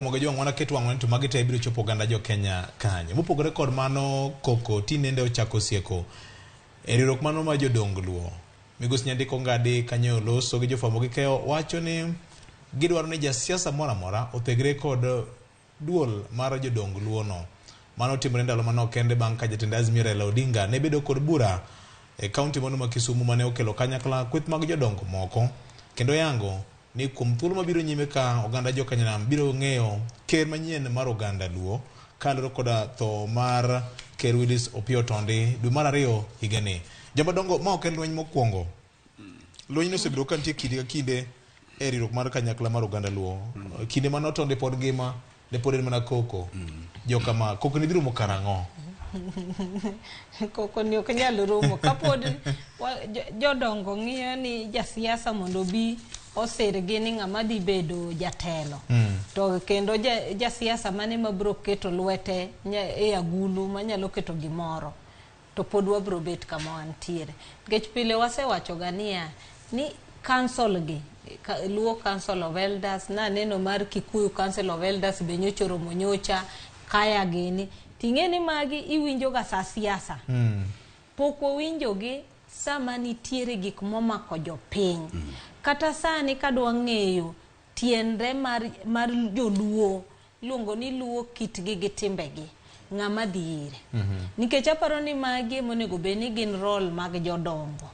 Moga jo ngwana ketu ang'wen to magi te biro chopo ganda jo Kenya kanye. Mopogore kod mano koko tinende ochako sieko. Riwruok mano ma jodong Luo. Migos Nyandiko Ngadi kanyo loso gi jofwambo gi keyo wacho ni gidwaro ni jasiasa moro amora othegre kod duol mar jodong Luo no. Mano timore ndalo manok kende bang' ka jatend Azimio Raila Odinga ne bedo kod bura e kaunti mano ma Kisumu mane okelo kanyakla kweth mag jodongo moko kendo yango ni kuom thuolo mabiro nyime ka oganda jo Kenya biro ng'eyo ker manyien mar oganda Luo kaloro koda tho mar Ker Willis Opiyo Otondi dwe mar 2 higani. Jomadongo ma ok en lweny mokwongo. Lweny no osebiro kantie kinde ka kinde e riwruok mar kanyakla mar oganda Luo. Kinde mane Otondi pod ngima ne pod en mana koko. Joka ma koko ni biro mokarang'o. Koko ni ok nyalo romo kapod jodongo ng'iyo ni jasiasa mondo bi osergi ni ng'ama dhi bedo jatelo. To kendo jasiasa mane mabiro keto lwete e agulu manyalo keto gimoro to pod wabiro bet kama wantiere. Nikech pile wasewacho gania ni council gi Luo Council of Elders na neno mar Kikuyu Council of Elders be nyocha romo nyocha kaya gini ting'eni magi iwinjo ga sa siasa. Pok winjogi sama nitiere gik momako jopiny. Kata sani kadwa ng'eyo tiende mar joluo luongo ni Luo kitgi gi timbegi ng'ama dhi ire. Nikech aparo ni magi monego beni gin role mag jodongo.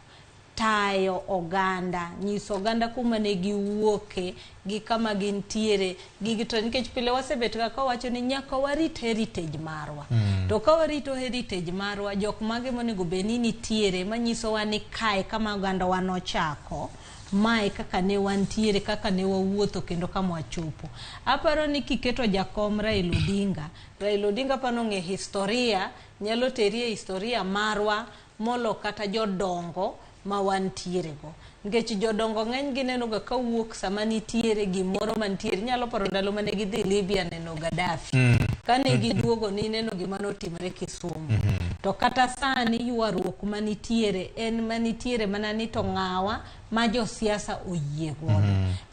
Tayo oganda, nyiso oganda kuma ne giwuoke gi kama gintiere gigito nikech pile wasebet ka wacho ni nyaka warit heritage marwa. To ka warito heritage marwa jok mage monego beni nitiere manyiso wa ni kae kama oganda wa nochako mae kaka ne wantiere kaka ne wawuotho kendo kama wachopo. Aparo ni kiketo jakom Raila Odinga pano ng'e historia nyalo terie historia marwa molo kata jodongo ma wantiere go. Nikech jodongo ng'eny gineno ga kawuok sama nitiere gimoro mantiere. Nyalo paro ndalo mane gidhi Libya neno Gaddafi. Kane giduogo ni neno gima notimre Kisumu. To kata sani yuaruok manitiere en manitiere mana ni to ng'awa ma josiasa oyie godo.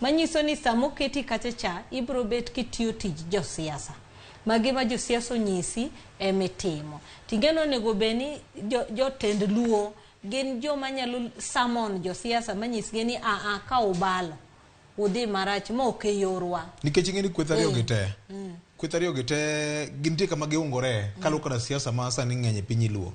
Manyiso ni samoketi kachacha ibro bet kitiyo tij josiasa. Magi ma josiasa onyisi emitimo. Tingeno nego beni jotend Luo gin joma nyalo summon josiasa manyisgi ni ka ubalo udhi marach ma ok yorwa. Nikech ing'eni kweth ariyo gi te. Kweth ariyo gi te gintie kama giungore kaluwore koda siasa ma sani ng'eny e piny Luo.